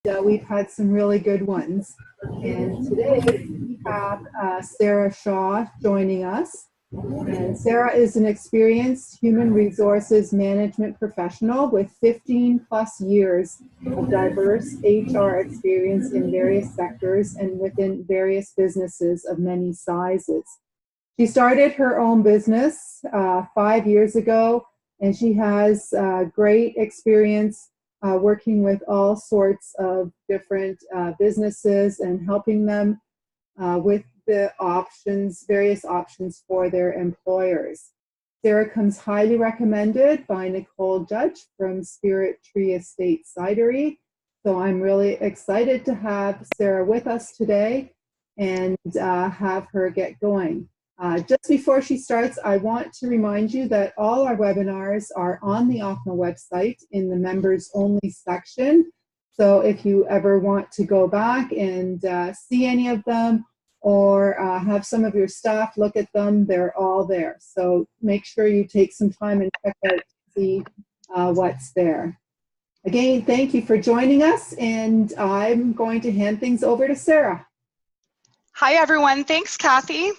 we've had some really good ones. And today we have Sarah Shaw joining us. And Sarah is an experienced human resources management professional with 15 plus years of diverse HR experience in various sectors and within various businesses of many sizes. She started her own business 5 years ago, and she has great experience working with all sorts of different businesses and helping them with the options, various options for their employers. Sarah comes highly recommended by Nicole Judge from Spirit Tree Estate Cidery. So I'm really excited to have Sarah with us today and have her get going. Just before she starts, I want to remind you that all our webinars are on the OFMA website in the members only section. So if you ever want to go back and see any of them or have some of your staff look at them, they're all there. So make sure you take some time and check out to see what's there. Again, thank you for joining us, and I'm going to hand things over to Sarah. Hi, everyone. Thanks, Kathy.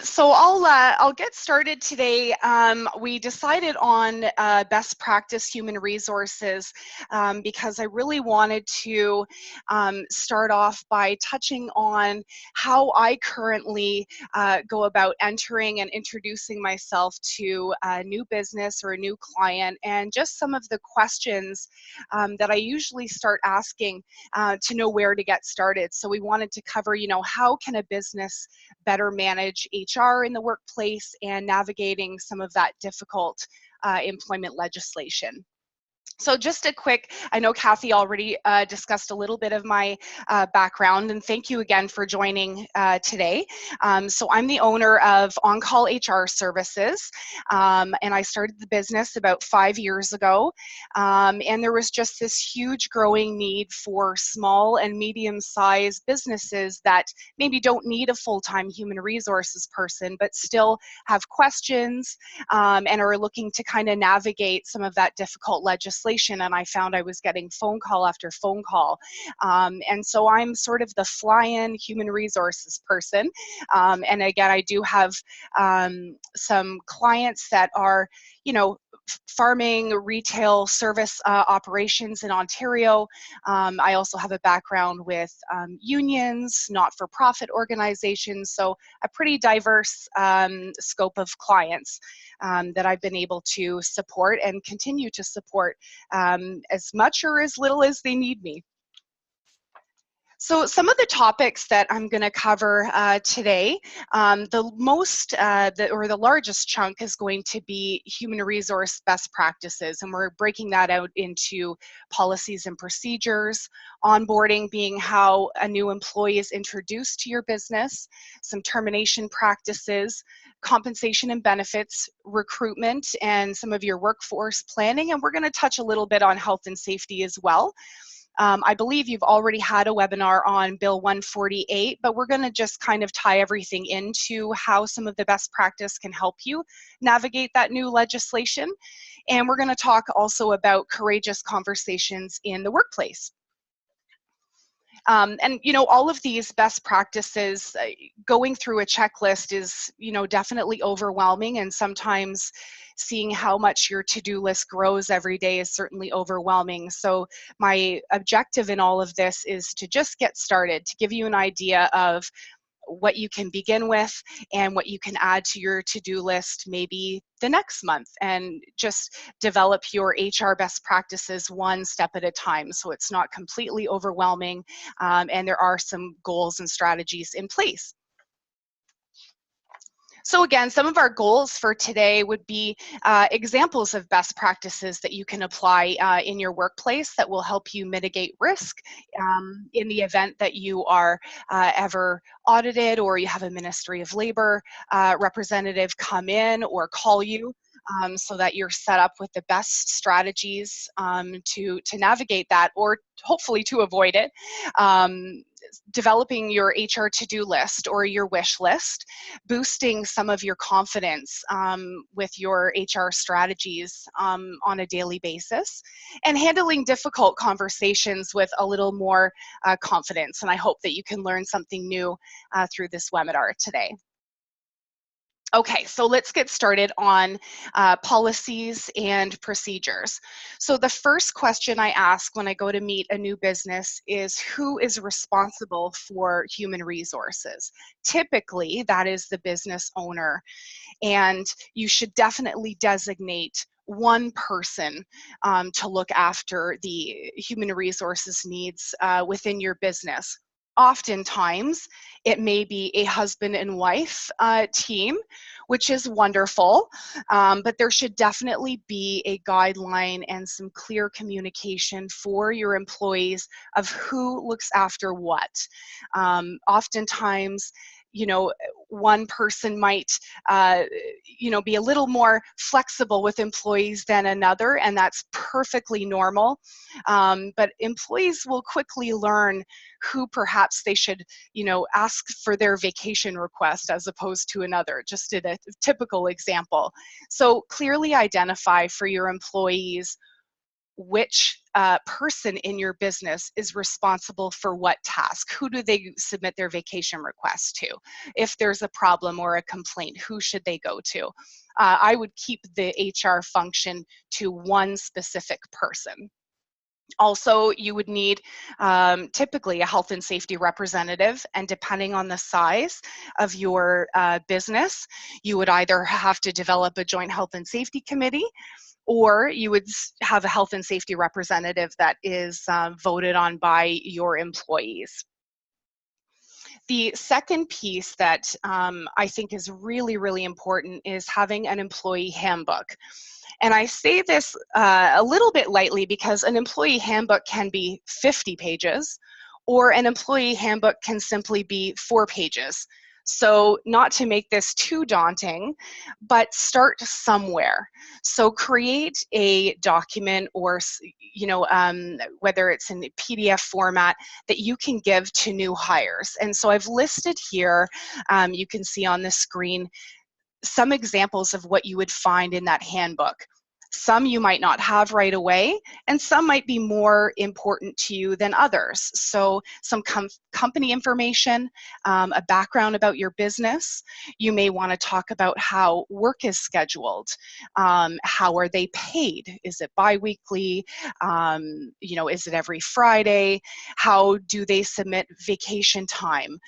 So I'll get started today. We decided on best practice human resources because I really wanted to start off by touching on how I currently go about entering and introducing myself to a new business or a new client, and just some of the questions that I usually start asking to know where to get started. So we wanted to cover, how can a business better manage HR in the workplace and navigating some of that difficult employment legislation. So just a quick, I know Kathy already discussed a little bit of my background, and thank you again for joining today. So I'm the owner of On-Call HR Services, and I started the business about 5 years ago, and there was just this huge growing need for small and medium-sized businesses that maybe don't need a full-time human resources person, but still have questions and are looking to kind of navigate some of that difficult legislation. And I found I was getting phone call after phone call. And so I'm sort of the fly-in human resources person. And again, I do have some clients that are, farming, retail, service operations in Ontario. I also have a background with unions, not-for-profit organizations, so a pretty diverse scope of clients that I've been able to support and continue to support as much or as little as they need me. So some of the topics that I'm going to cover today, the largest chunk is going to be human resource best practices, and we're breaking that out into policies and procedures, onboarding being how a new employee is introduced to your business, some termination practices, compensation and benefits, recruitment, and some of your workforce planning, and we're going to touch a little bit on health and safety as well. I believe you've already had a webinar on Bill 148, but we're going to just kind of tie everything into how some of the best practice can help you navigate that new legislation. And we're going to talk also about courageous conversations in the workplace. And all of these best practices, going through a checklist is definitely overwhelming, and sometimes seeing how much your to-do list grows every day is certainly overwhelming. So my objective in all of this is to just get started, to give you an idea of what you can begin with and what you can add to your to-do list maybe the next month, and just develop your HR best practices one step at a time so it's not completely overwhelming, and there are some goals and strategies in place. So again, some of our goals for today would be examples of best practices that you can apply in your workplace that will help you mitigate risk in the event that you are ever audited, or you have a Ministry of Labor representative come in or call you. So that you're set up with the best strategies to navigate that, or hopefully to avoid it. developing your HR to-do list or your wish list, boosting some of your confidence with your HR strategies on a daily basis, and handling difficult conversations with a little more confidence. And I hope that you can learn something new through this webinar today. Okay, so let's get started on policies and procedures. So the first question I ask when I go to meet a new business is, who is responsible for human resources? Typically, that is the business owner, and you should definitely designate one person to look after the human resources needs within your business. Oftentimes, it may be a husband and wife team, which is wonderful, but there should definitely be a guideline and some clear communication for your employees of who looks after what. Oftentimes, you know, one person might, you know, be a little more flexible with employees than another, and that's perfectly normal. But employees will quickly learn who perhaps they should, you know, ask for their vacation request as opposed to another, just in a typical example. So clearly identify for your employees which person in your business is responsible for what task. Who do they submit their vacation request to? If there's a problem or a complaint, who should they go to? I would keep the HR function to one specific person. Also, you would need typically a health and safety representative, and depending on the size of your business, you would either have to develop a joint health and safety committee, or you would have a health and safety representative that is voted on by your employees. The second piece that I think is really, really important is having an employee handbook. And I say this a little bit lightly because an employee handbook can be 50 pages, or an employee handbook can simply be 4 pages. So not to make this too daunting, but start somewhere. So create a document, or, you know, whether it's in PDF format, that you can give to new hires. And so I've listed here, you can see on the screen, some examples of what you would find in that handbook. Some you might not have right away, and some might be more important to you than others. So some company information, a background about your business. You may want to talk about how work is scheduled. How are they paid? Is it biweekly? You know, is it every Friday? How do they submit vacation time?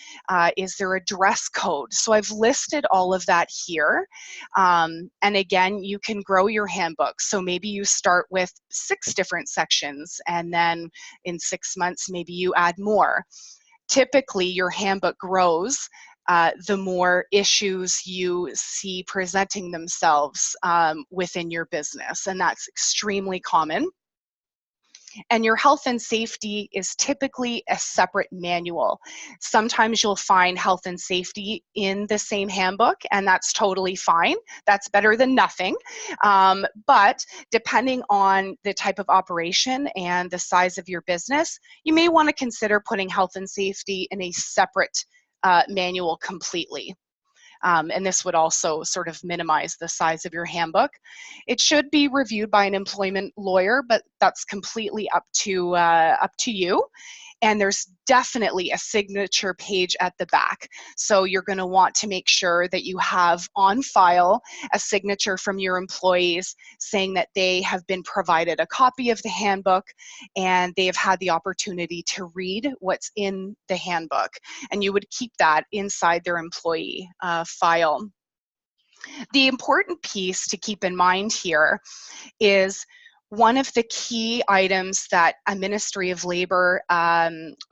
Is there a dress code? So I've listed all of that here. And again, you can grow your handbook. So maybe you start with 6 different sections, and then in 6 months, maybe you add more. Typically, your handbook grows the more issues you see presenting themselves within your business, and that's extremely common. And your health and safety is typically a separate manual. Sometimes you'll find health and safety in the same handbook, and that's totally fine. That's better than nothing. But depending on the type of operation and the size of your business, you may want to consider putting health and safety in a separate manual completely. And this would also sort of minimize the size of your handbook. It should be reviewed by an employment lawyer, but that's completely up to you. And there's definitely a signature page at the back. So you're going to want to make sure that you have on file a signature from your employees saying that they have been provided a copy of the handbook and they have had the opportunity to read what's in the handbook. And you would keep that inside their employee file. The important piece to keep in mind here is one of the key items that a Ministry of Labor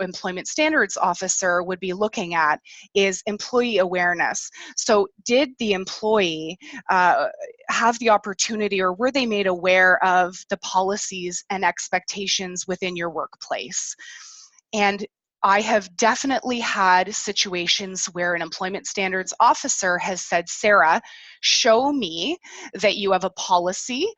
Employment Standards Officer would be looking at is employee awareness. So did the employee have the opportunity, or were they made aware of the policies and expectations within your workplace? And I have definitely had situations where an employment standards officer has said, Sarah, show me that you have a policy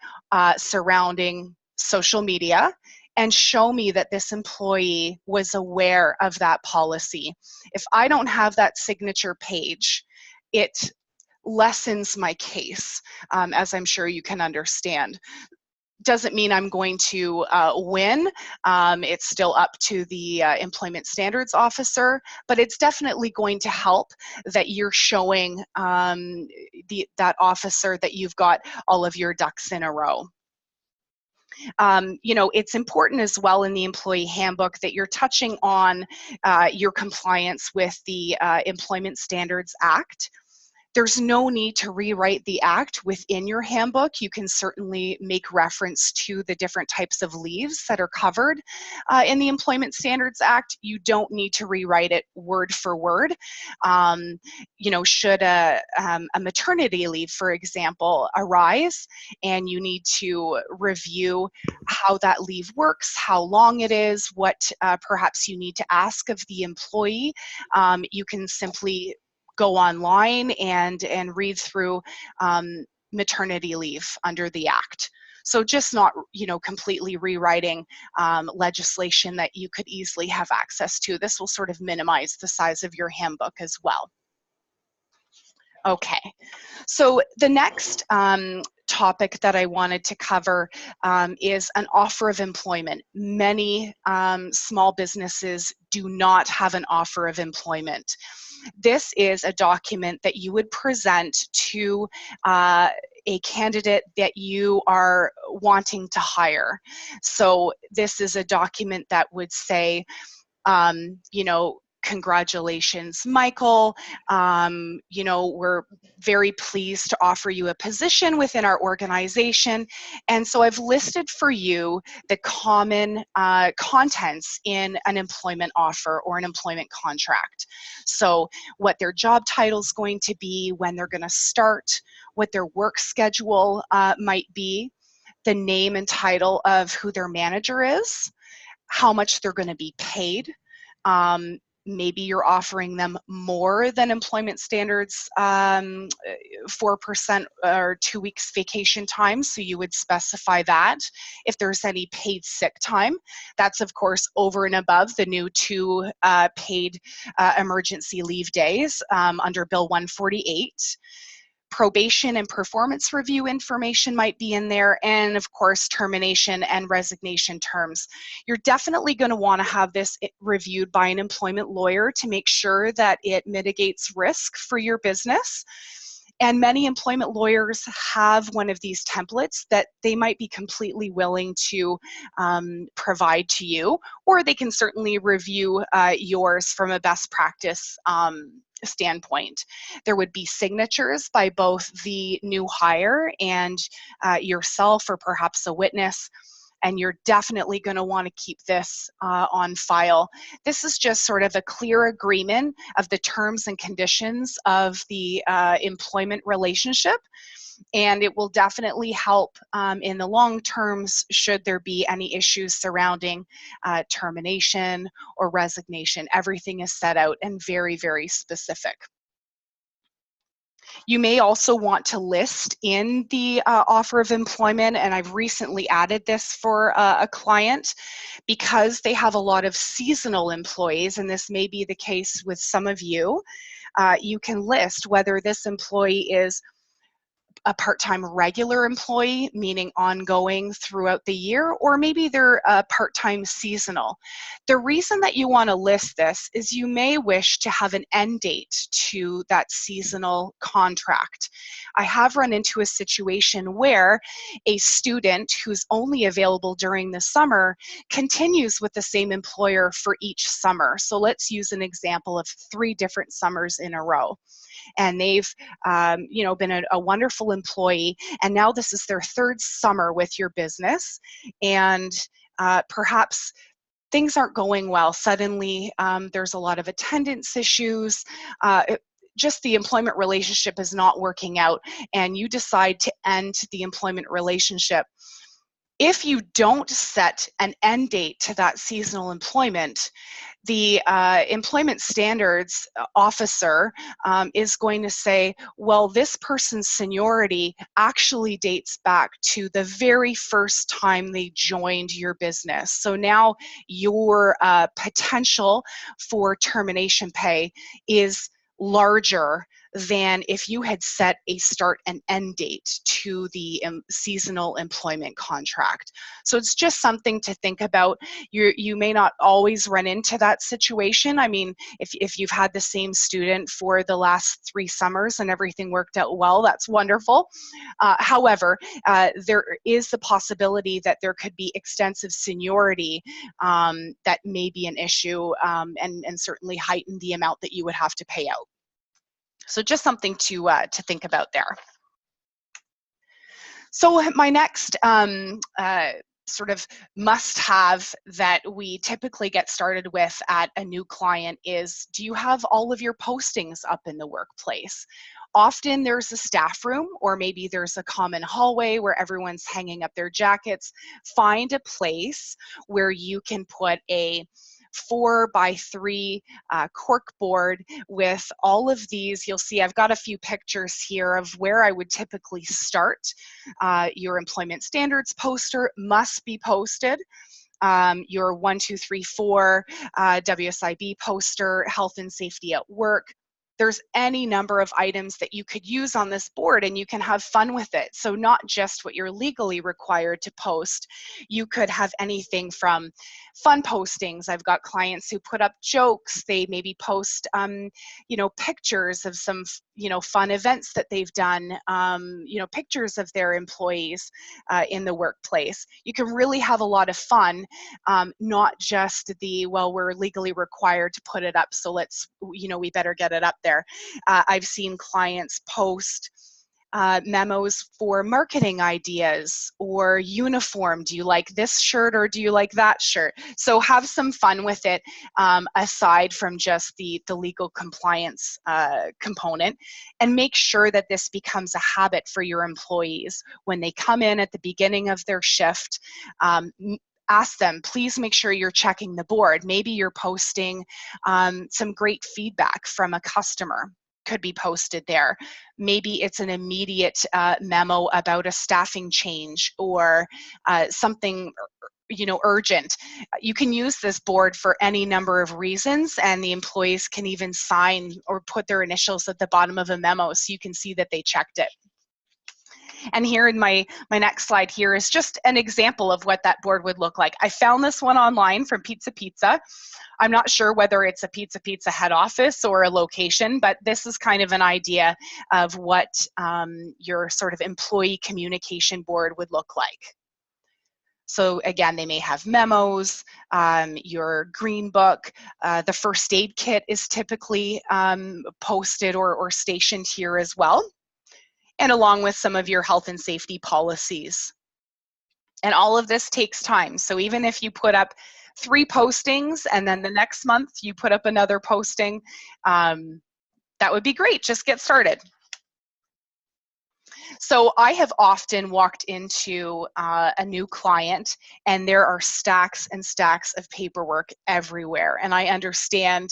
surrounding social media and show me that this employee was aware of that policy. If I don't have that signature page, it lessens my case, as I'm sure you can understand. Doesn't mean I'm going to win. It's still up to the employment standards officer, but it's definitely going to help that you're showing that officer that you've got all of your ducks in a row. It's important as well in the employee handbook that you're touching on your compliance with the Employment Standards Act. There's no need to rewrite the act within your handbook. You can certainly make reference to the different types of leaves that are covered in the Employment Standards Act. You don't need to rewrite it word for word. Should a maternity leave, for example, arise and you need to review how that leave works, how long it is, what perhaps you need to ask of the employee, you can simply go online and read through maternity leave under the Act. So just not, completely rewriting legislation that you could easily have access to. This will sort of minimize the size of your handbook as well. Okay, so the next topic that I wanted to cover is an offer of employment. Many small businesses do not have an offer of employment. This is a document that you would present to a candidate that you are wanting to hire. So this is a document that would say, congratulations, Michael. We're very pleased to offer you a position within our organization. And so I've listed for you the common contents in an employment offer or an employment contract. So what their job title is going to be, when they're going to start, what their work schedule might be, the name and title of who their manager is, how much they're going to be paid. Maybe you're offering them more than employment standards, 4% or 2 weeks vacation time, so you would specify that. If there's any paid sick time, that's of course over and above the new 2 paid emergency leave days under Bill 148. Probation and performance review information might be in there, and of course termination and resignation terms. You're definitely going to want to have this reviewed by an employment lawyer to make sure that it mitigates risk for your business. And many employment lawyers have one of these templates that they might be completely willing to provide to you, or they can certainly review yours from a best practice standpoint. There would be signatures by both the new hire and yourself, or perhaps a witness, and you're definitely going to want to keep this on file. This is just sort of a clear agreement of the terms and conditions of the employment relationship, and it will definitely help in the long terms should there be any issues surrounding termination or resignation. Everything is set out and very, very specific. You may also want to list in the offer of employment, and I've recently added this for a client, because they have a lot of seasonal employees, and this may be the case with some of you. You can list whether this employee is a part-time regular employee, meaning ongoing throughout the year, or maybe they're a part-time seasonal. The reason that you want to list this is you may wish to have an end date to that seasonal contract. I have run into a situation where a student who's only available during the summer continues with the same employer for each summer. So let's use an example of 3 different summers in a row. And they've been a wonderful employee, and now this is their 3rd summer with your business, and perhaps things aren't going well. Suddenly there's a lot of attendance issues, just the employment relationship is not working out, and you decide to end the employment relationship. If you don't set an end date to that seasonal employment, the employment standards officer is going to say, well, this person's seniority actually dates back to the very first time they joined your business. So now your potential for termination pay is larger than if you had set a start and end date to the seasonal employment contract. So it's just something to think about. You may not always run into that situation. I mean, if you've had the same student for the last 3 summers and everything worked out well, that's wonderful. However, there is the possibility that there could be extensive seniority that may be an issue, and certainly heighten the amount that you would have to pay out. So just something to think about there. So my next sort of must-have that we typically get started with at a new client is, do you have all of your postings up in the workplace? Often there's a staff room, or maybe there's a common hallway where everyone's hanging up their jackets. Find a place where you can put a 4x3 cork board with all of these. You'll see I've got a few pictures here of where I would typically start. Your employment standards poster must be posted. Your 1, 2, 3, 4 WSIB poster, health and safety at work. There's any number of items that you could use on this board, and you can have fun with it. So not just what you're legally required to post. You could have anything from fun postings. I've got clients who put up jokes. They maybe post, pictures of some, fun events that they've done, pictures of their employees in the workplace. You can really have a lot of fun, not just the, well, we're legally required to put it up, so let's, we better get it up there. I've seen clients post memos for marketing ideas or uniform. Do you like this shirt or do you like that shirt? So have some fun with it, aside from just the legal compliance component, and make sure that this becomes a habit for your employees. When they come in at the beginning of their shift, ask them, please make sure you're checking the board. Maybe you're posting some great feedback from a customer, could be posted there. Maybe it's an immediate memo about a staffing change or something urgent. You can use this board for any number of reasons, and the employees can even sign or put their initials at the bottom of a memo so you can see that they checked it. And here in my next slide here is just an example of what that board would look like. I found this one online from Pizza Pizza. I'm not sure whether it's a Pizza Pizza head office or a location, but this is kind of an idea of what your sort of employee communication board would look like. So again, they may have memos, your green book, the first aid kit is typically posted or stationed here as well, and along with some of your health and safety policies. And all of this takes time. So even if you put up 3 postings and then the next month you put up another posting, that would be great. Just get started. So I have often walked into a new client and there are stacks and stacks of paperwork everywhere. And I understand,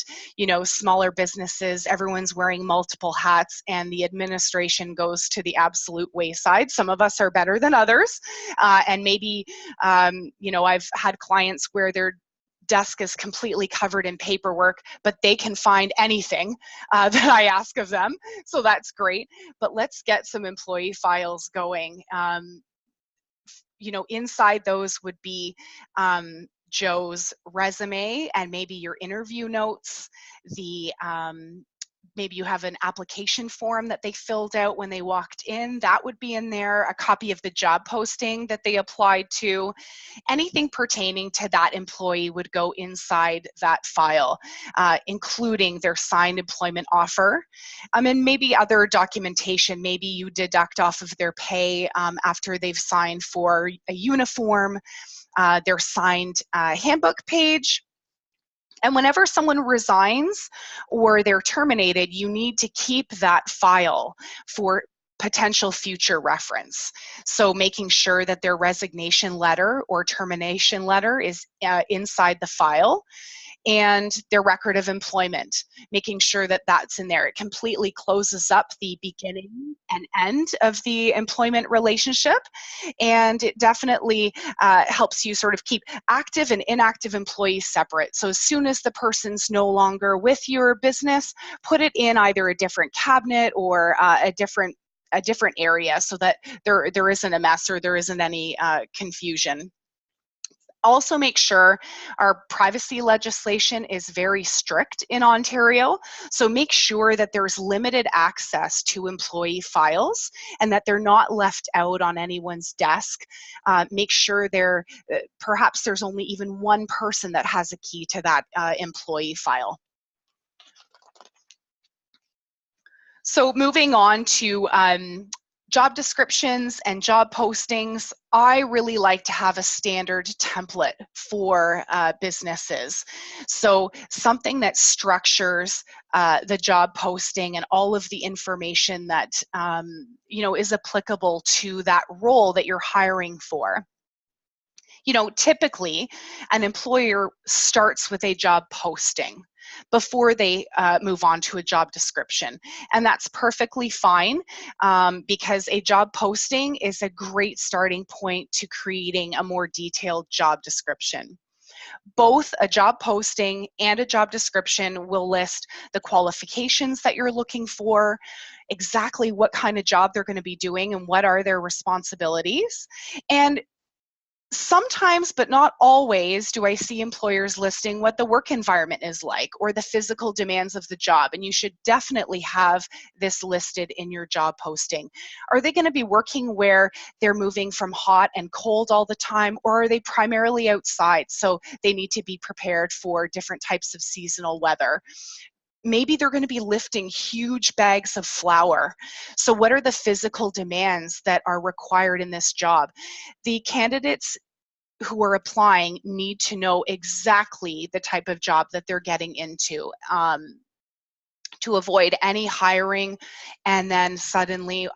smaller businesses, everyone's wearing multiple hats and the administration goes to the absolute wayside. Some of us are better than others. And maybe, I've had clients where their desk is completely covered in paperwork, but they can find anything that I ask of them. So that's great. But let's get some employee files going. Inside those would be Joe's resume and maybe your interview notes, maybe you have an application form that they filled out when they walked in. That would be in there. A copy of the job posting that they applied to. Anything pertaining to that employee would go inside that file, including their signed employment offer. And maybe other documentation. Maybe you deduct off of their pay after they've signed for a uniform, their signed handbook page. And whenever someone resigns or they're terminated, you need to keep that file for potential future reference. So making sure that their resignation letter or termination letter is inside the file, and their record of employment, making sure that that's in there. It completely closes up the beginning and end of the employment relationship, and it definitely helps you sort of keep active and inactive employees separate. So as soon as the person's no longer with your business, put it in either a different cabinet or a different area, so that there isn't a mess or there isn't any confusion. Also make sure our privacy legislation is very strict in Ontario. So make sure that there's limited access to employee files and that they're not left out on anyone's desk. Make sure perhaps there's only even one person that has a key to that employee file. So moving on to job descriptions and job postings, I really like to have a standard template for businesses. So something that structures the job posting and all of the information that is applicable to that role that you're hiring for. Typically an employer starts with a job posting before they move on to a job description. And that's perfectly fine, because a job posting is a great starting point to creating a more detailed job description. Both a job posting and a job description will list the qualifications that you're looking for, exactly what kind of job they're going to be doing and what are their responsibilities. And sometimes, but not always, do I see employers listing what the work environment is like or the physical demands of the job, and you should definitely have this listed in your job posting. Are they going to be working where they're moving from hot and cold all the time, or are they primarily outside, so they need to be prepared for different types of seasonal weather? Maybe they're going to be lifting huge bags of flour. So what are the physical demands that are required in this job? The candidates who are applying need to know exactly the type of job that they're getting into, to avoid any hiring and then suddenly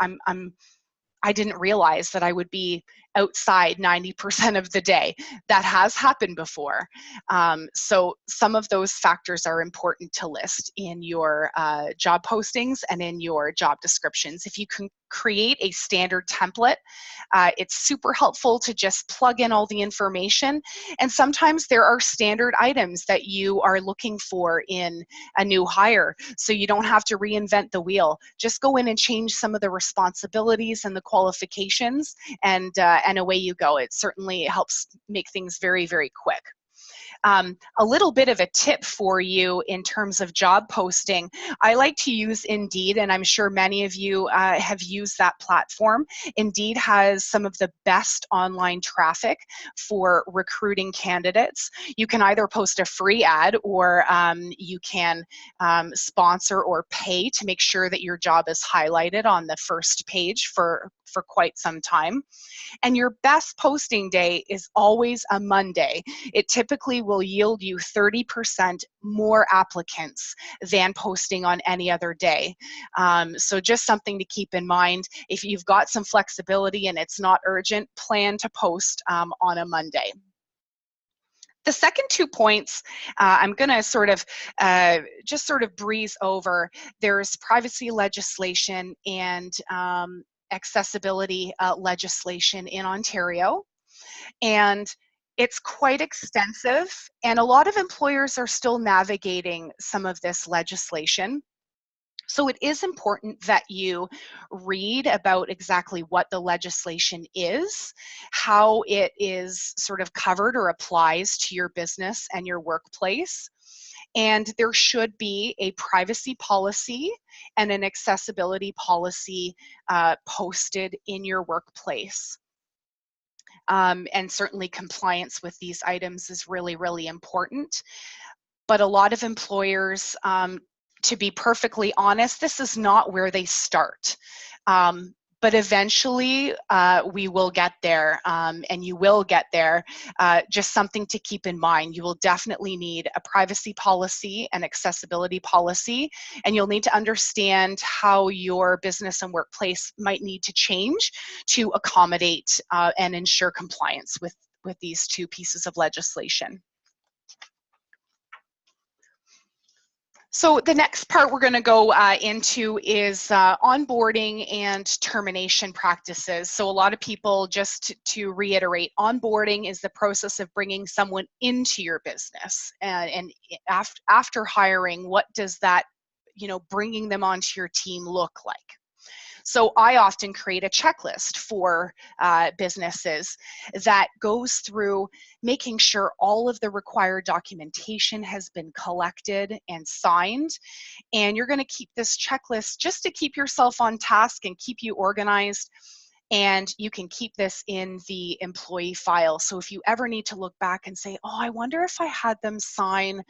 I didn't realize that I would be outside 90% of the day. That has happened before. So some of those factors are important to list in your job postings and in your job descriptions. If you can create a standard template, it's super helpful to just plug in all the information. And sometimes there are standard items that you are looking for in a new hire, so you don't have to reinvent the wheel. Just go in and change some of the responsibilities and the qualifications, and away you go. It certainly helps make things very, very quick. A little bit of a tip for you in terms of job posting. I like to use Indeed, and I'm sure many of you have used that platform. Indeed has some of the best online traffic for recruiting candidates. You can either post a free ad, or you can sponsor or pay to make sure that your job is highlighted on the first page for quite some time. And your best posting day is always a Monday. It typically will yield you 30% more applicants than posting on any other day. So just something to keep in mind. If you've got some flexibility and it's not urgent, plan to post on a Monday. The second 2 points, I'm going to just sort of breeze over. There's privacy legislation and accessibility legislation in Ontario, and it's quite extensive, and a lot of employers are still navigating some of this legislation. So it is important that you read about exactly what the legislation is, how it is sort of covered or applies to your business and your workplace. And there should be a privacy policy and an accessibility policy posted in your workplace. And certainly compliance with these items is really, really important. But a lot of employers, to be perfectly honest, this is not where they start. but eventually we will get there, and you will get there. Just something to keep in mind. You will definitely need a privacy policy and accessibility policy, and you'll need to understand how your business and workplace might need to change to accommodate and ensure compliance with these two pieces of legislation. So the next part we're going to go into is onboarding and termination practices. So a lot of people, just to reiterate, onboarding is the process of bringing someone into your business, and after hiring, what does that, bringing them onto your team look like? So I often create a checklist for businesses that goes through making sure all of the required documentation has been collected and signed. And you're going to keep this checklist just to keep yourself on task and keep you organized. And you can keep this in the employee file. So if you ever need to look back and say, oh, I wonder if I had them sign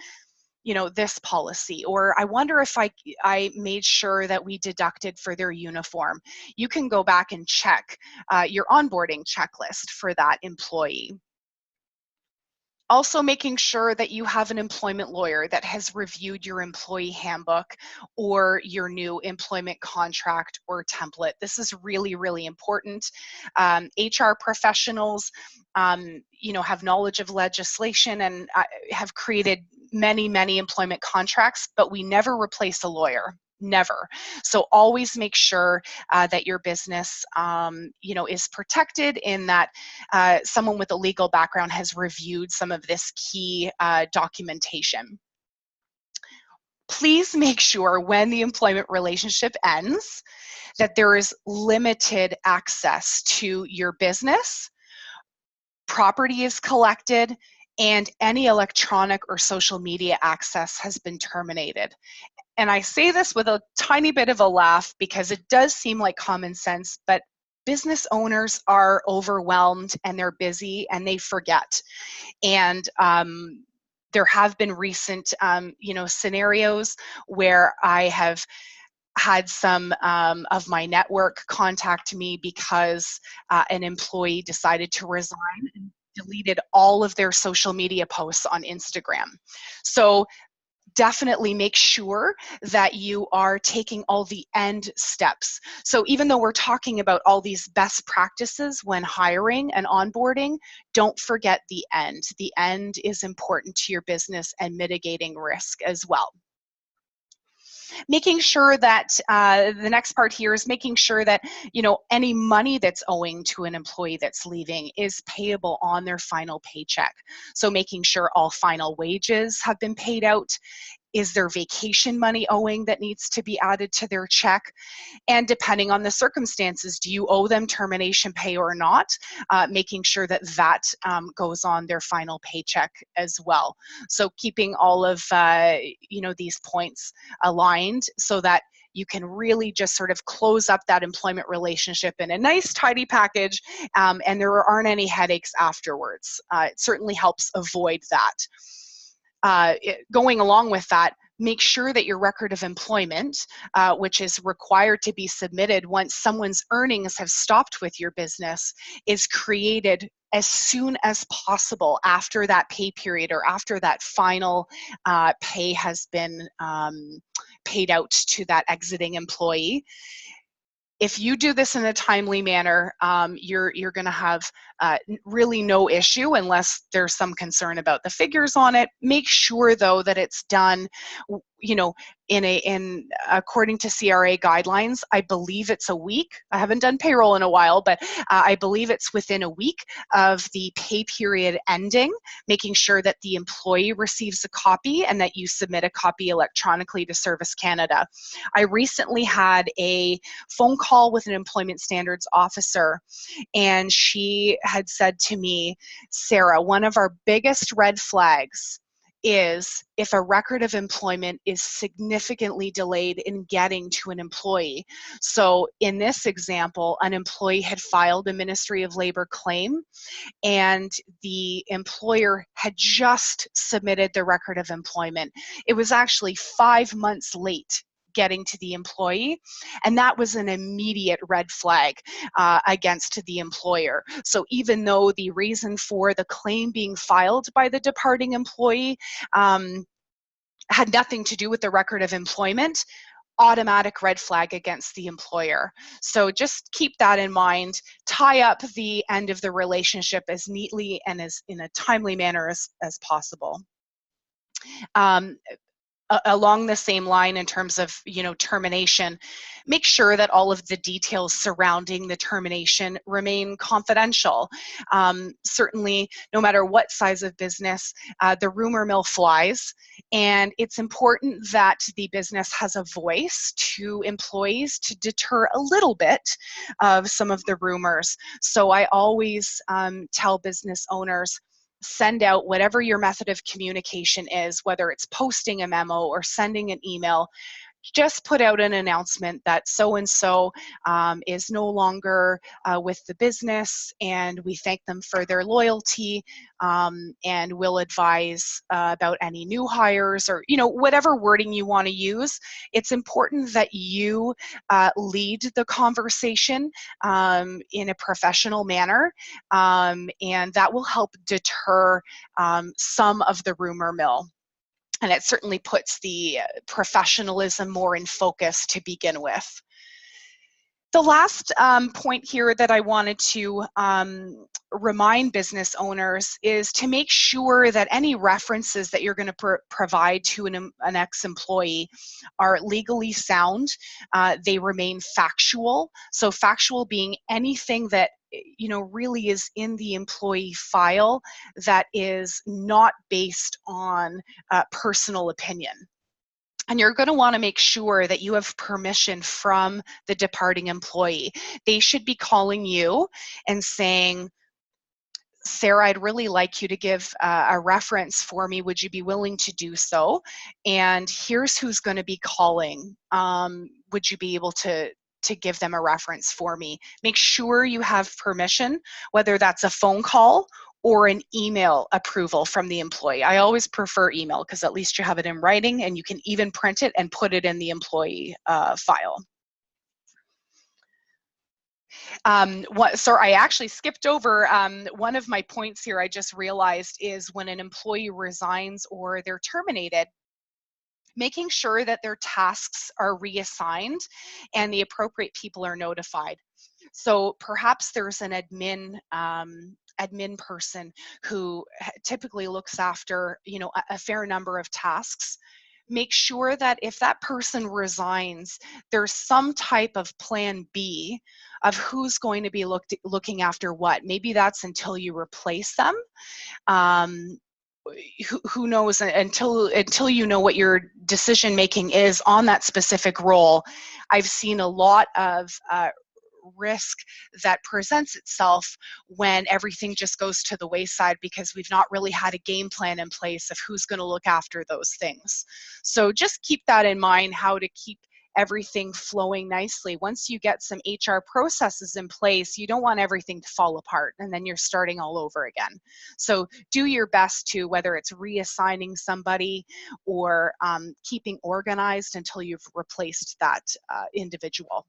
this policy, or I wonder if I made sure that we deducted for their uniform, you can go back and check your onboarding checklist for that employee. Also making sure that you have an employment lawyer that has reviewed your employee handbook or your new employment contract or template. This is really, really important. HR professionals, have knowledge of legislation and have created many employment contracts, but we never replace a lawyer. Never. So always make sure that your business, is protected, in that someone with a legal background has reviewed some of this key documentation. Please make sure when the employment relationship ends that there is limited access to your business, property is collected, and any electronic or social media access has been terminated. And I say this with a tiny bit of a laugh because it does seem like common sense, but business owners are overwhelmed and they're busy and they forget. And there have been recent, scenarios where I have had some of my network contact me because an employee decided to resign and deleted all of their social media posts on Instagram. So definitely make sure that you are taking all the end steps. So even though we're talking about all these best practices when hiring and onboarding, don't forget the end. The end is important to your business and mitigating risk as well. Making sure that the next part here is making sure that any money that's owing to an employee that's leaving is payable on their final paycheck. So making sure all final wages have been paid out. Is there vacation money owing that needs to be added to their check? And depending on the circumstances, do you owe them termination pay or not? Making sure that that goes on their final paycheck as well. So keeping all of these points aligned so that you can really just sort of close up that employment relationship in a nice, tidy package, and there aren't any headaches afterwards. It certainly helps avoid that. Going along with that, make sure that your record of employment, which is required to be submitted once someone's earnings have stopped with your business, is created as soon as possible after that pay period or after that final pay has been paid out to that exiting employee. If you do this in a timely manner, you're going to have really no issue unless there's some concern about the figures on it. Make sure, though, that it's done, in according to CRA guidelines. I believe it's a week. I haven't done payroll in a while, but I believe it's within a week of the pay period ending, making sure that the employee receives a copy and that you submit a copy electronically to Service Canada. I recently had a phone call with an employment standards officer, and she had said to me, Sarah, one of our biggest red flags is if a record of employment is significantly delayed in getting to an employee. So in this example, an employee had filed a Ministry of Labor claim and the employer had just submitted the record of employment. It was actually 5 months late getting to the employee, and that was an immediate red flag against the employer. So even though the reason for the claim being filed by the departing employee had nothing to do with the record of employment, automatic red flag against the employer. So just keep that in mind. Tie up the end of the relationship as neatly and as in a timely manner as possible. Along the same line, in terms of termination, make sure that all of the details surrounding the termination remain confidential. Certainly, no matter what size of business, the rumor mill flies, and it's important that the business has a voice to employees to deter a little bit of some of the rumors. So I always tell business owners, send out whatever your method of communication is, whether it's posting a memo or sending an email. Just put out an announcement that so-and-so is no longer with the business, and we thank them for their loyalty, and we'll advise about any new hires, or whatever wording you want to use. It's important that you lead the conversation in a professional manner, and that will help deter some of the rumor mill. And it certainly puts the professionalism more in focus to begin with. The last point here that I wanted to remind business owners is to make sure that any references that you're going to provide to an ex-employee are legally sound. They remain factual. So factual being anything that really is in the employee file that is not based on personal opinion. And you're going to want to make sure that you have permission from the departing employee. They should be calling you and saying, Sarah, I'd really like you to give a reference for me. Would you be willing to do so? And here's who's going to be calling. Would you be able to give them a reference for me? Make sure you have permission, whether that's a phone call or an email approval from the employee. I always prefer email because at least you have it in writing and you can even print it and put it in the employee file. Sorry, I actually skipped over one of my points here. I just realized is when an employee resigns or they're terminated, making sure that their tasks are reassigned and the appropriate people are notified. So perhaps there's an admin person who typically looks after a fair number of tasks. Make sure that if that person resigns, there's some type of plan B of who's going to be looking after what. Maybe that's until you replace them. Who knows, until you know what your decision making is on that specific role. I've seen a lot of risk that presents itself when everything just goes to the wayside because we've not really had a game plan in place of who's going to look after those things. So just keep that in mind, how to keep everything flowing nicely. Once you get some HR processes in place, you don't want everything to fall apart and then you're starting all over again. So do your best to, whether it's reassigning somebody or keeping organized until you've replaced that individual.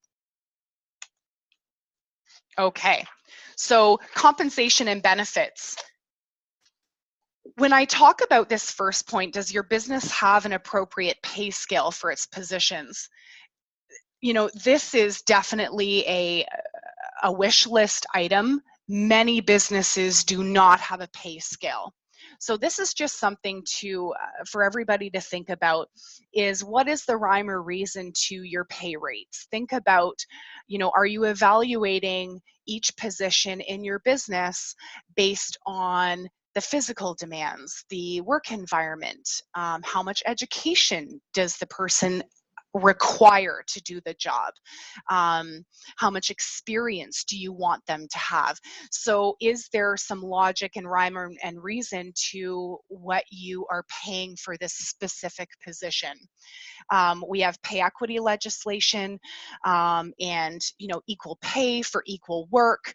Okay, so compensation and benefits. When I talk about this first point, does your business have an appropriate pay scale for its positions? This is definitely a wish list item. Many businesses do not have a pay scale. So this is just something to for everybody to think about, is what is the rhyme or reason to your pay rates? Think about, are you evaluating each position in your business based on the physical demands, the work environment, how much education does the person require to do the job, how much experience do you want them to have? So is there some logic and rhyme and reason to what you are paying for this specific position? We have pay equity legislation, and equal pay for equal work,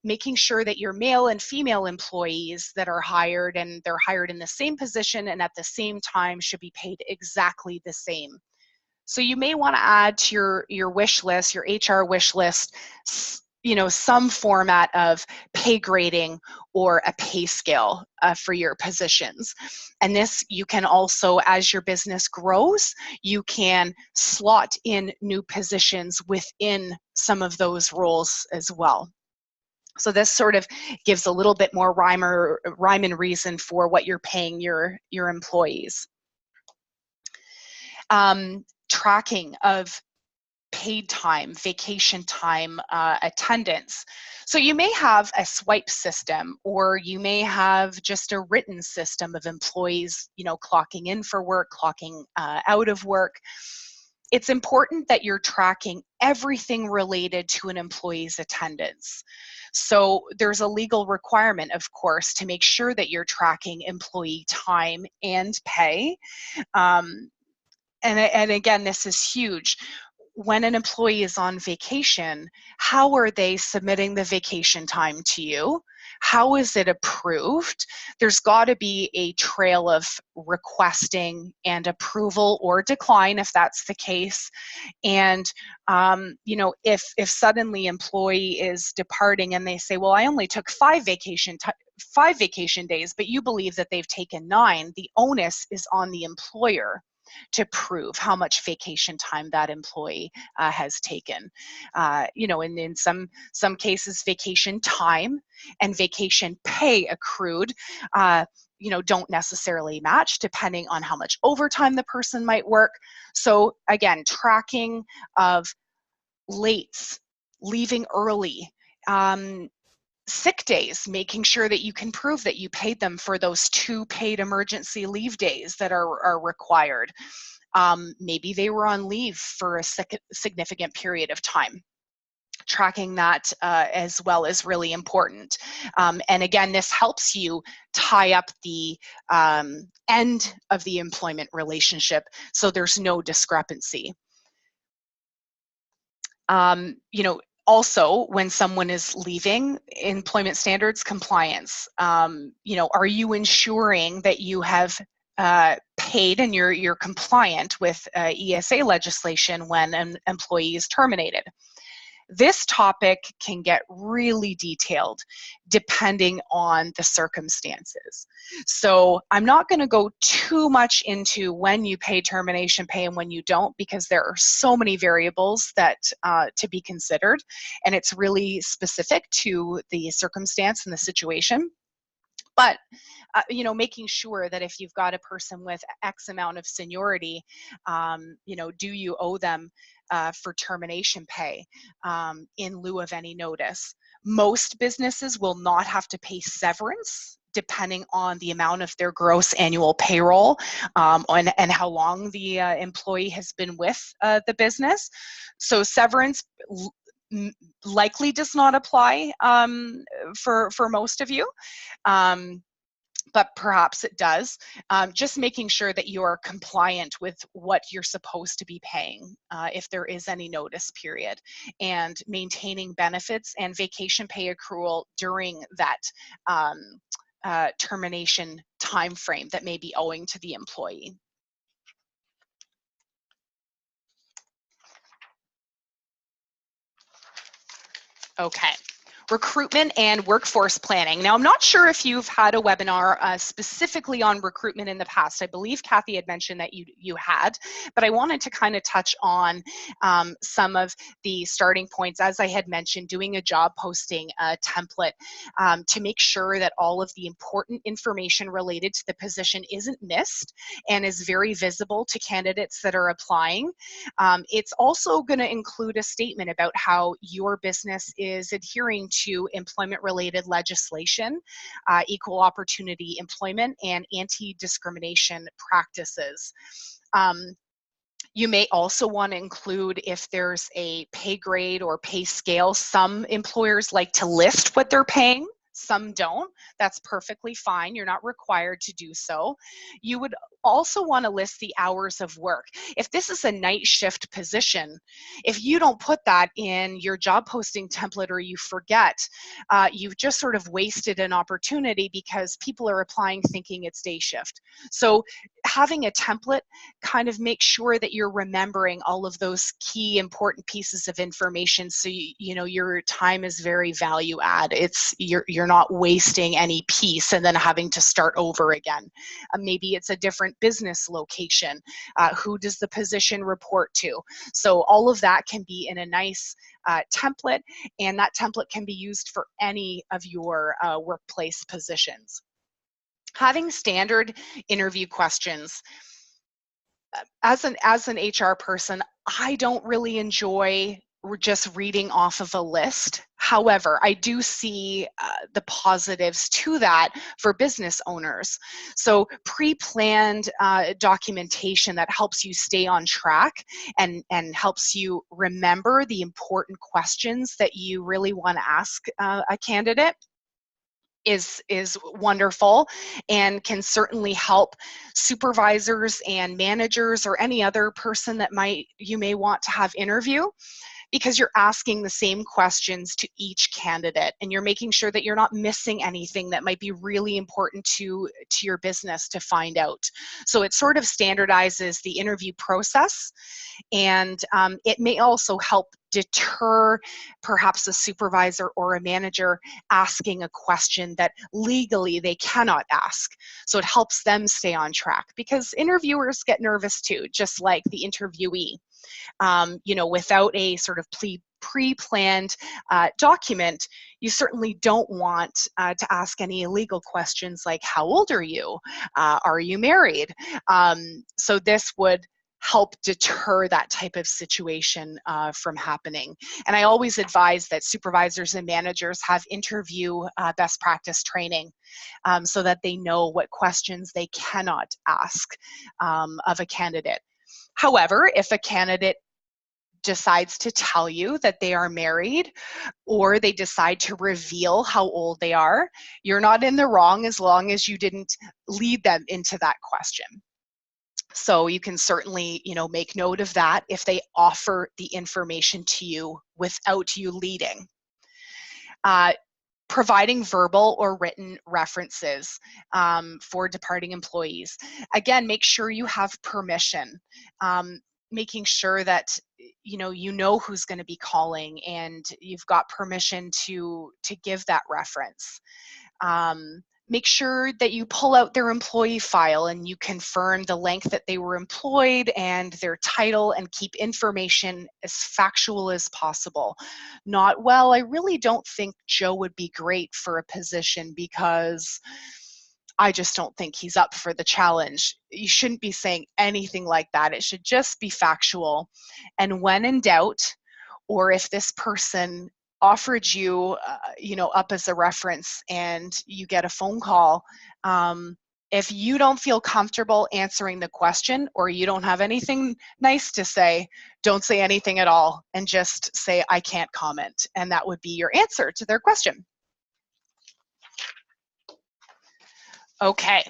making sure that your male and female employees that are hired, and they're hired in the same position and at the same time, should be paid exactly the same. So you may want to add to your wish list, your HR wish list, some format of pay grading or a pay scale for your positions. And this, you can also, as your business grows, you can slot in new positions within some of those roles as well. So this sort of gives a little bit more rhyme and reason for what you're paying your employees. Tracking of paid time, vacation time, attendance. So you may have a swipe system, or you may have just a written system of employees, clocking in for work, clocking out of work. It's important that you're tracking everything related to an employee's attendance. So there's a legal requirement, of course, to make sure that you're tracking employee time and pay. And again, this is huge. When an employee is on vacation, how are they submitting the vacation time to you? How is it approved? There's got to be a trail of requesting and approval or decline if that's the case. And if suddenly employee is departing and they say, well, I only took 5 vacation days, but you believe that they've taken 9, the onus is on the employer to prove how much vacation time that employee has taken. And in some cases, vacation time and vacation pay accrued don't necessarily match depending on how much overtime the person might work. So again, tracking of lates, leaving early, sick days, making sure that you can prove that you paid them for those 2 paid emergency leave days that are required. Maybe they were on leave for a significant period of time. Tracking that as well is really important. And again, this helps you tie up the end of the employment relationship so there's no discrepancy. Also, when someone is leaving, employment standards compliance. Are you ensuring that you have paid and you're compliant with ESA legislation when an employee is terminated? This topic can get really detailed depending on the circumstances. So I'm not going to go too much into when you pay termination pay and when you don't, because there are so many variables that to be considered, and it's really specific to the circumstance and the situation. But making sure that if you've got a person with X amount of seniority, do you owe them for termination pay in lieu of any notice? Most businesses will not have to pay severance depending on the amount of their gross annual payroll and how long the employee has been with the business. So severance likely does not apply for most of you. But perhaps it does. Just making sure that you're compliant with what you're supposed to be paying if there is any notice period, and maintaining benefits and vacation pay accrual during that termination time frame that may be owing to the employee. Okay. Recruitment and workforce planning. Now, I'm not sure if you've had a webinar specifically on recruitment in the past. I believe Kathy had mentioned that you had, but I wanted to kind of touch on some of the starting points. As I had mentioned, doing a job posting template to make sure that all of the important information related to the position isn't missed and is very visible to candidates that are applying. It's also going to include a statement about how your business is adhering to employment-related legislation, equal opportunity employment, and anti-discrimination practices. You may also want to include if there's a pay grade or pay scale. Some employers like to list what they're paying. Some don't. That's perfectly fine. You're not required to do so. You would also want to list the hours of work. If this is a night shift position, if you don't put that in your job posting template or you forget, you've just sort of wasted an opportunity because people are applying thinking it's day shift. So having a template kind of makes sure that you're remembering all of those key important pieces of information, so you know your time is very value add. You're not wasting any piece and then having to start over again. Maybe it's a different business location. Who does the position report to? So all of that can be in a nice template, and that template can be used for any of your workplace positions. Having standard interview questions. As an HR person, I don't really enjoy just reading off of a list. However, I do see the positives to that for business owners. So pre-planned documentation that helps you stay on track and helps you remember the important questions that you really want to ask a candidate is wonderful, and can certainly help supervisors and managers or any other person that you may want to have interview, because you're asking the same questions to each candidate and you're making sure that you're not missing anything that might be really important to your business to find out. So it sort of standardizes the interview process, and it may also help deter perhaps a supervisor or a manager asking a question that legally they cannot ask. So it helps them stay on track, because interviewers get nervous too, just like the interviewee. You know, without a sort of pre-planned document, you certainly don't want to ask any illegal questions like, how old are you? Are you married? So this would help deter that type of situation from happening. And I always advise that supervisors and managers have interview best practice training, so that they know what questions they cannot ask of a candidate. However, if a candidate decides to tell you that they are married, or they decide to reveal how old they are, you're not in the wrong as long as you didn't lead them into that question. So you can certainly, you know, make note of that if they offer the information to you without you leading. Providing verbal or written references for departing employees. Again, make sure you have permission. Making sure that you know who's going to be calling and you've got permission to give that reference. Make sure that you pull out their employee file and you confirm the length that they were employed and their title, and keep information as factual as possible. Not, well, I really don't think Joe would be great for a position because I just don't think he's up for the challenge. You shouldn't be saying anything like that. It should just be factual. And when in doubt, or if this person offered you, up as a reference and you get a phone call, if you don't feel comfortable answering the question, or you don't have anything nice to say, don't say anything at all and just say, I can't comment. And that would be your answer to their question. Okay.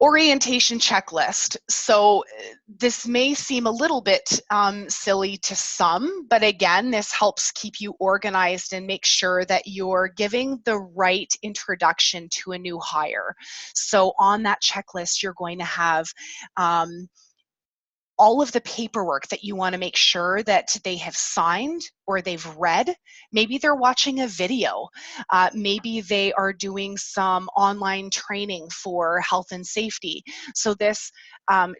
Orientation checklist. So this may seem a little bit silly to some, but again, this helps keep you organized and make sure that you're giving the right introduction to a new hire. So on that checklist, you're going to have all of the paperwork that you want to make sure that they have signed or they've read. Maybe they're watching a video. Maybe they are doing some online training for health and safety. So this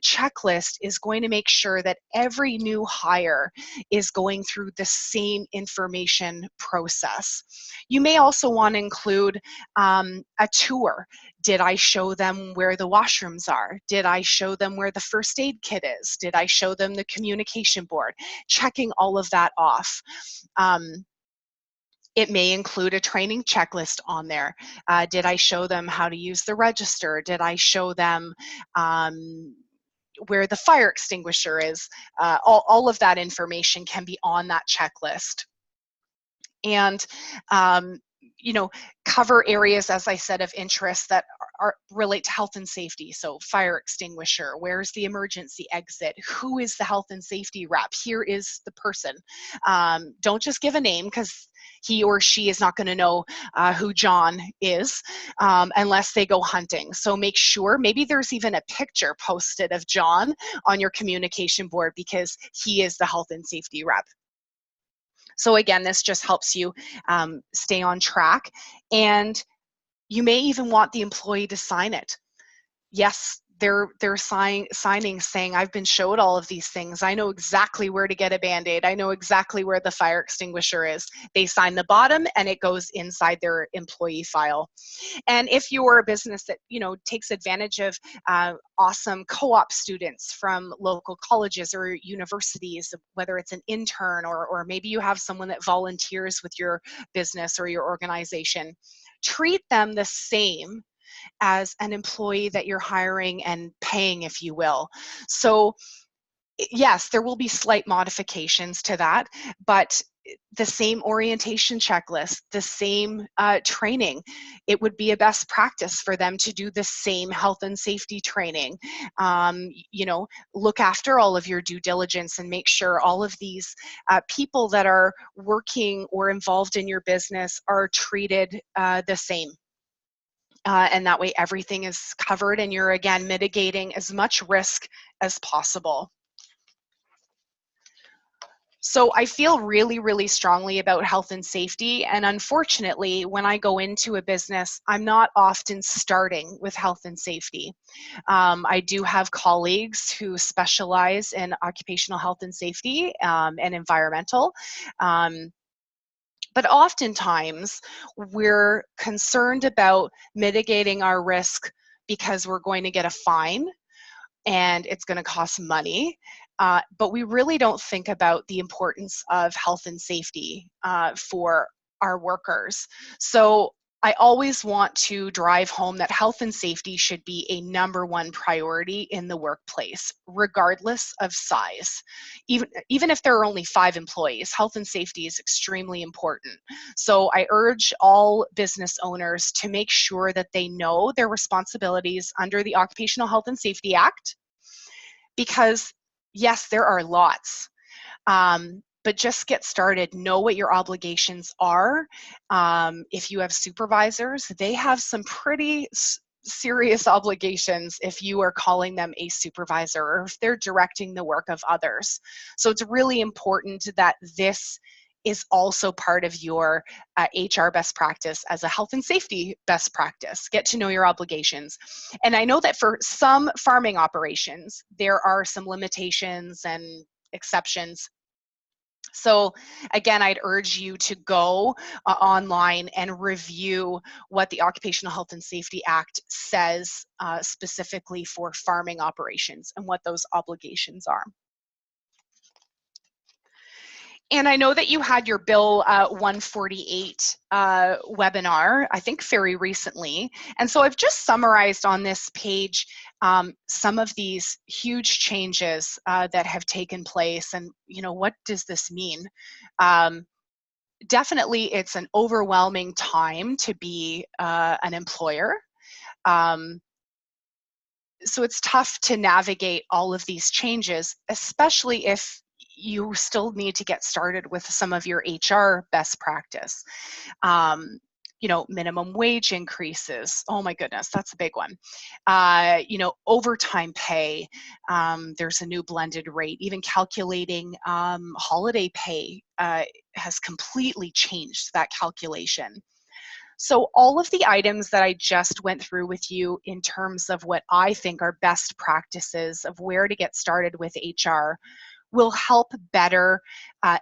checklist is going to make sure that every new hire is going through the same information process. You may also want to include a tour. Did I show them where the washrooms are? Did I show them where the first aid kit is? Did I show them the communication board? Checking all of that off. It may include a training checklist on there. Did I show them how to use the register? Did I show them where the fire extinguisher is? All of that information can be on that checklist. And you know, cover areas, as I said, of interest that relate to health and safety. So fire extinguisher, where's the emergency exit? Who is the health and safety rep? Here is the person. Don't just give a name, because he or she is not going to know who John is unless they go hunting. So make sure, maybe there's even a picture posted of John on your communication board, because he is the health and safety rep. So again, this just helps you stay on track, and you may even want the employee to sign it. Yes, they're signing saying, I've been showed all of these things. I know exactly where to get a Band-Aid. I know exactly where the fire extinguisher is. They sign the bottom and it goes inside their employee file. And if you're a business that, you know, takes advantage of awesome co-op students from local colleges or universities, whether it's an intern or maybe you have someone that volunteers with your business or your organization, treat them the same as an employee that you're hiring and paying, if you will. So yes, there will be slight modifications to that, but the same orientation checklist, the same training, it would be a best practice for them to do the same health and safety training. You know, look after all of your due diligence and make sure all of these people that are working or involved in your business are treated the same. And that way everything is covered and you're, again, mitigating as much risk as possible. So I feel really, really strongly about health and safety. And unfortunately, when I go into a business, I'm not often starting with health and safety. I do have colleagues who specialize in occupational health and safety and environmental. But oftentimes, we're concerned about mitigating our risk because we're going to get a fine and it's going to cost money. But we really don't think about the importance of health and safety for our workers. So I always want to drive home that health and safety should be a #1 priority in the workplace, regardless of size. Even if there are only 5 employees, health and safety is extremely important. So I urge all business owners to make sure that they know their responsibilities under the Occupational Health and Safety Act, because yes, there are lots. But just get started. Know what your obligations are. If you have supervisors, they have some pretty serious obligations if you are calling them a supervisor or if they're directing the work of others. So it's really important that this is also part of your HR best practice as a health and safety best practice. Get to know your obligations. And I know that for some farming operations, there are some limitations and exceptions. So again, I'd urge you to go online and review what the Occupational Health and Safety Act says specifically for farming operations and what those obligations are. And I know that you had your Bill 148 webinar, I think very recently. And so I've just summarized on this page some of these huge changes that have taken place. And, you know, what does this mean? Definitely, it's an overwhelming time to be an employer. So it's tough to navigate all of these changes, especially if you still need to get started with some of your HR best practice. You know, minimum wage increases. Oh my goodness, that's a big one. You know, overtime pay. There's a new blended rate. Even calculating holiday pay has completely changed that calculation. So all of the items that I just went through with you in terms of what I think are best practices of where to get started with HR will help better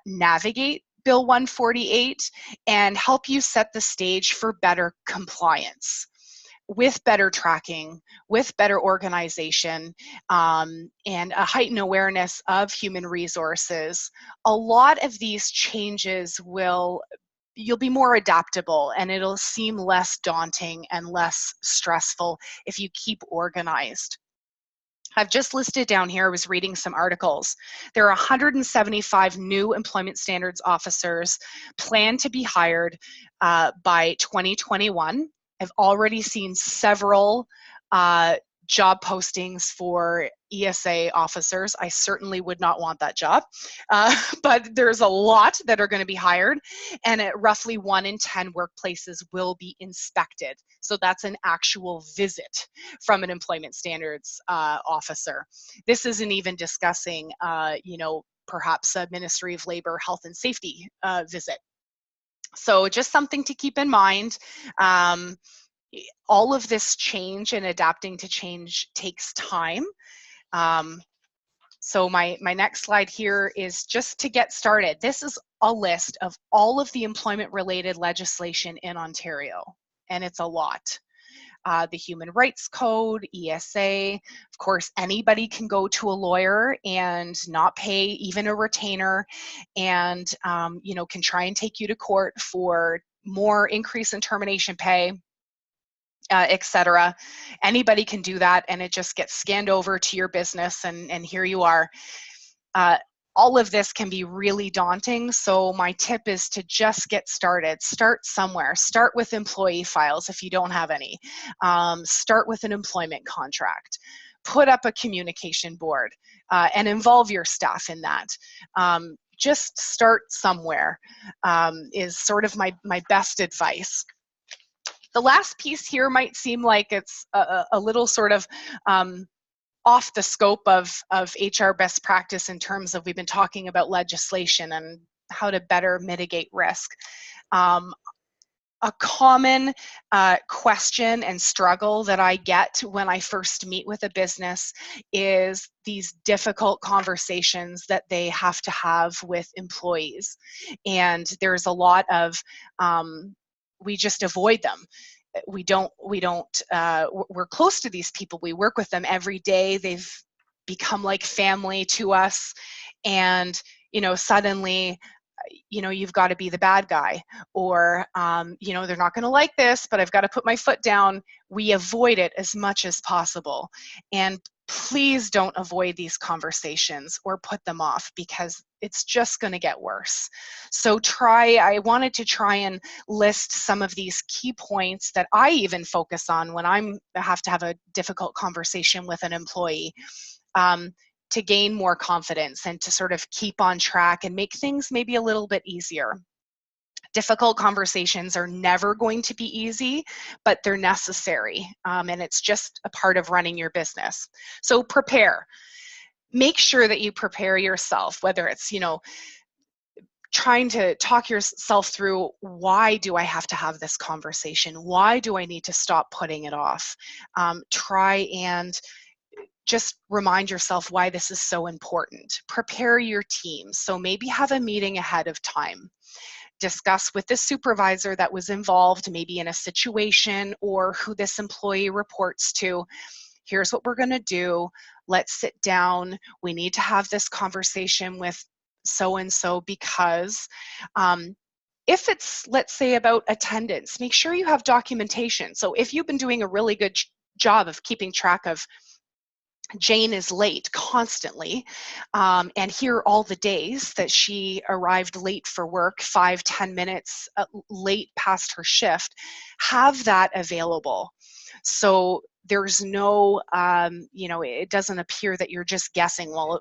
navigate Bill 148 and help you set the stage for better compliance with better tracking, with better organization, and a heightened awareness of human resources. A lot of these changes you'll be more adaptable and it'll seem less daunting and less stressful if you keep organized. I've just listed down here, I was reading some articles. There are 175 new employment standards officers planned to be hired by 2021. I've already seen several job postings for ESA officers. I certainly would not want that job, but there's a lot that are going to be hired, and at roughly 1 in 10 workplaces will be inspected. So that's an actual visit from an employment standards officer. This isn't even discussing, perhaps a Ministry of Labor Health and Safety visit. So just something to keep in mind. All of this change and adapting to change takes time. So my next slide here is just to get started. This is a list of all of the employment-related legislation in Ontario, and it's a lot. The Human Rights Code, ESA, of course, anybody can go to a lawyer and not pay even a retainer, and can try and take you to court for more increase in termination pay, etc. Anybody can do that, and it just gets scanned over to your business, and here you are. All of this can be really daunting, so my tip is to just get started. Start somewhere. Start with employee files if you don't have any. Start with an employment contract. Put up a communication board and involve your staff in that. Just start somewhere is sort of my best advice. The last piece here might seem like it's a little sort of off the scope of HR best practice in terms of, we've been talking about legislation and how to better mitigate risk. A common question and struggle that I get when I first meet with a business is these difficult conversations that they have to have with employees. And there's a lot of, we just avoid them. We're close to these people. We work with them every day. They've become like family to us. And, suddenly, you've got to be the bad guy, or, they're not going to like this, but I've got to put my foot down. We avoid it as much as possible. And please don't avoid these conversations or put them off, because it's just going to get worse. So I wanted to try and list some of these key points that I even focus on when I have to have a difficult conversation with an employee, to gain more confidence and to sort of keep on track and make things maybe a little bit easier. Difficult conversations are never going to be easy, but they're necessary, and it's just a part of running your business. So prepare. Make sure that you prepare yourself, whether it's, trying to talk yourself through, why do I have to have this conversation? Why do I need to stop putting it off? Try and just remind yourself why this is so important. Prepare your team. So maybe have a meeting ahead of time. Discuss with the supervisor that was involved, maybe in a situation, or who this employee reports to. Here's what we're going to do. Let's sit down. We need to have this conversation with so-and-so, because if it's, let's say, about attendance, make sure you have documentation. So if you've been doing a really good job of keeping track of, Jane is late constantly, and here are all the days that she arrived late for work, 5-10 minutes late past her shift, have that available. So there's no, it doesn't appear that you're just guessing, well,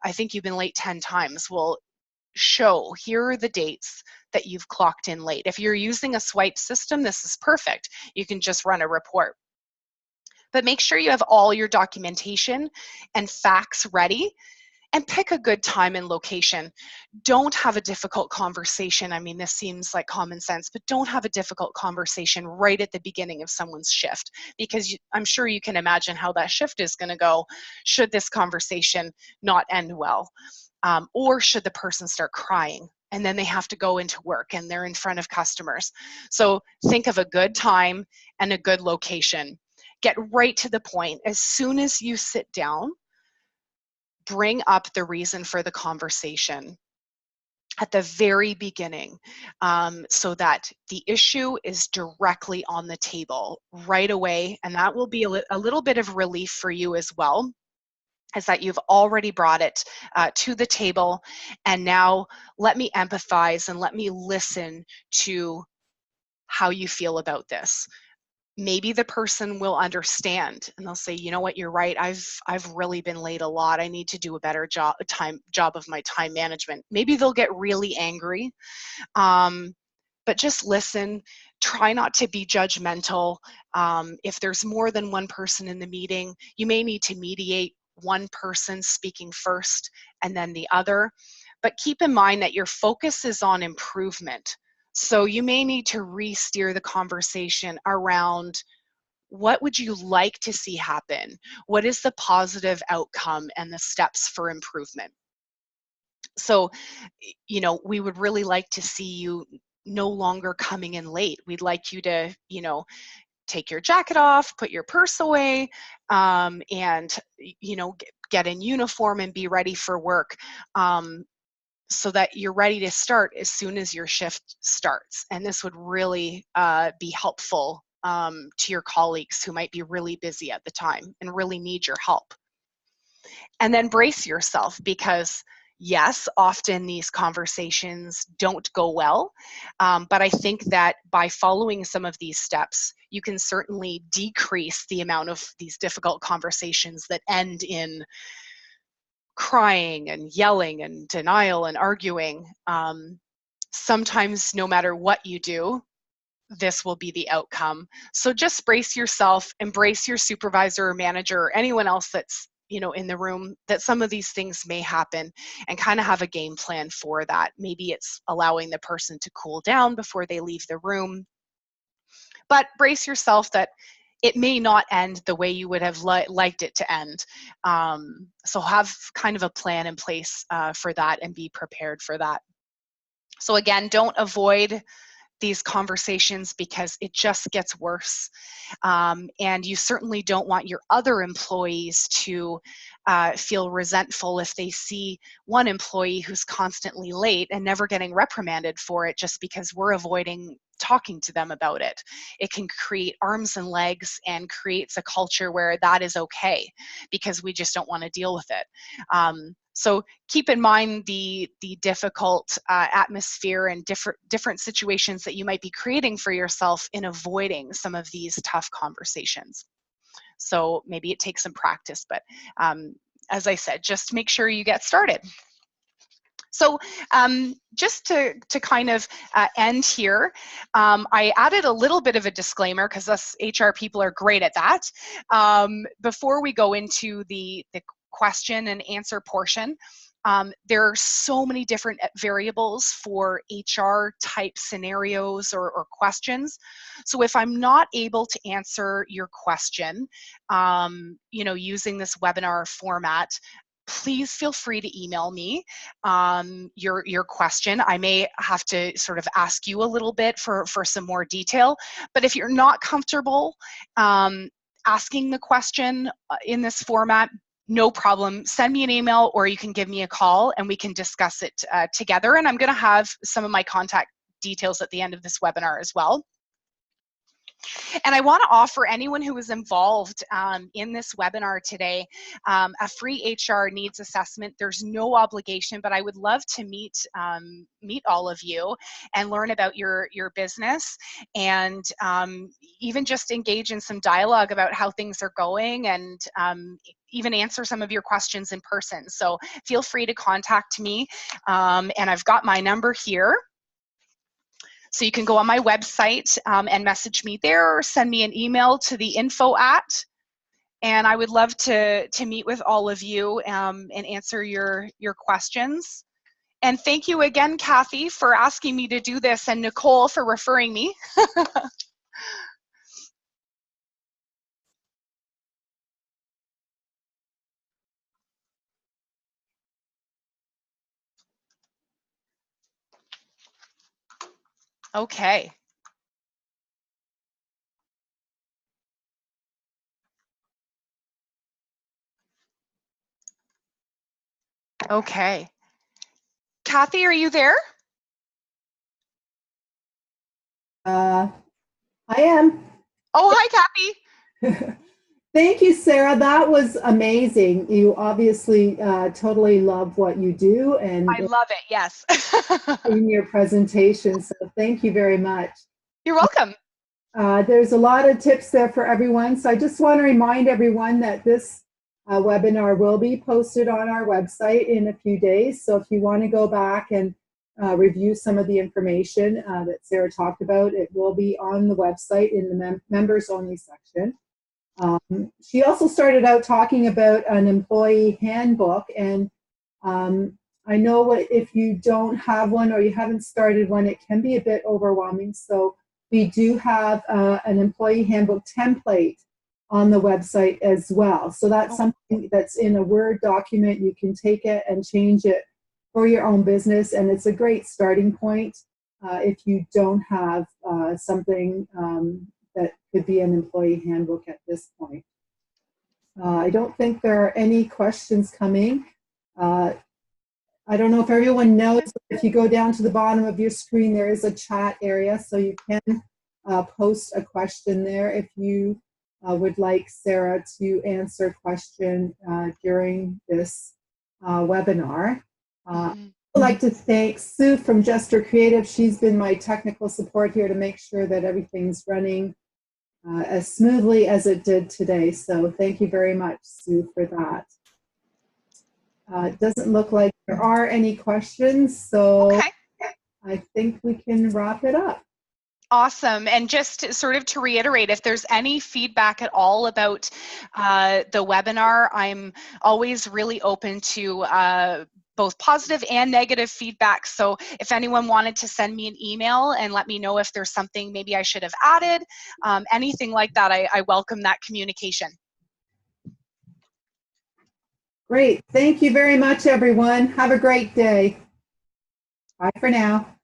I think you've been late 10 times. Well, show, here are the dates that you've clocked in late. If you're using a swipe system, this is perfect. You can just run a report. But make sure you have all your documentation and facts ready, and pick a good time and location. Don't have a difficult conversation. I mean, this seems like common sense, but don't have a difficult conversation right at the beginning of someone's shift, because I'm sure you can imagine how that shift is going to go should this conversation not end well, or should the person start crying and then they have to go into work and they're in front of customers. So think of a good time and a good location. Get right to the point. As soon as you sit down, bring up the reason for the conversation at the very beginning, so that the issue is directly on the table right away, and that will be a little bit of relief for you as well. is that you've already brought it to the table, and now let me empathize and let me listen to how you feel about this. Maybe the person will understand and they'll say, you know what, you're right. I've really been late a lot. I need to do a better job of my time management. Maybe they'll get really angry, but just listen. Try not to be judgmental. If there's more than one person in the meeting, you may need to mediate one person speaking first and then the other. But keep in mind that your focus is on improvement. So you may need to re-steer the conversation around what would you like to see happen? What is the positive outcome and the steps for improvement? So, you know, we would really like to see you no longer coming in late. We'd like you to, you know, take your jacket off, put your purse away, and, you know, get in uniform and be ready for work, so that you're ready to start as soon as your shift starts. And this would really be helpful to your colleagues who might be really busy at the time and really need your help. And then brace yourself, because yes, often these conversations don't go well, but I think that by following some of these steps, you can certainly decrease the amount of these difficult conversations that end in crying and yelling and denial and arguing. Sometimes no matter what you do, this will be the outcome. So just brace yourself, embrace your supervisor or manager or anyone else that's, you know, in the room, that some of these things may happen, and kind of have a game plan for that. Maybe it's allowing the person to cool down before they leave the room, but brace yourself that it may not end the way you would have liked it to end. So have kind of a plan in place for that and be prepared for that. So again, don't avoid these conversations, because it just gets worse. And you certainly don't want your other employees to feel resentful if they see one employee who's constantly late and never getting reprimanded for it just because we're avoiding talking to them about it. It can create arms and legs and creates a culture where that is okay because we just don't want to deal with it. So keep in mind the difficult atmosphere and different situations that you might be creating for yourself in avoiding some of these tough conversations. So maybe it takes some practice, but as I said, just make sure you get started. So just to kind of end here, I added a little bit of a disclaimer, because us HR people are great at that. Before we go into the question and answer portion, there are so many different variables for HR type scenarios or questions. So if I'm not able to answer your question, you know, using this webinar format, please feel free to email me your question. I may have to sort of ask you a little bit for some more detail, but if you're not comfortable asking the question in this format, no problem. Send me an email, or you can give me a call and we can discuss it together. And I'm going to have some of my contact details at the end of this webinar as well. And I want to offer anyone who is involved in this webinar today a free HR needs assessment. There's no obligation, but I would love to meet all of you and learn about your business, and even just engage in some dialogue about how things are going, and even answer some of your questions in person. So feel free to contact me, and I've got my number here. So you can go on my website and message me there, or send me an email to the info @ and I would love to meet with all of you and answer your questions. And thank you again, Kathy, for asking me to do this, and Nicole for referring me. Okay. Okay. Kathy, are you there? I am. Oh, hi, Kathy. Thank you, Sarah. That was amazing. You obviously totally love what you do and I love it. Yes. in your presentation. So thank you very much. You're welcome. There's a lot of tips there for everyone. So I just want to remind everyone that this webinar will be posted on our website in a few days. So if you want to go back and review some of the information that Sarah talked about, it will be on the website in the members only section. She also started out talking about an employee handbook, and I know if you don't have one or you haven't started one, it can be a bit overwhelming. So we do have an employee handbook template on the website as well. So that's something that's in a Word document. You can take it and change it for your own business, and it's a great starting point if you don't have something that could be an employee handbook at this point. I don't think there are any questions coming. I don't know if everyone knows, but if you go down to the bottom of your screen, there is a chat area, so you can post a question there if you would like Sarah to answer a question during this webinar. I'd like to thank Sue from Jester Creative. She's been my technical support here to make sure that everything's running as smoothly as it did today. So thank you very much, Sue, for that. It doesn't look like there are any questions, so Okay. I think we can wrap it up. Awesome. And just sort of to reiterate, if there's any feedback at all about the webinar, I'm always really open to both positive and negative feedback. So if anyone wanted to send me an email and let me know if there's something maybe I should have added, anything like that, I welcome that communication. Great. Thank you very much, everyone. Have a great day. Bye for now.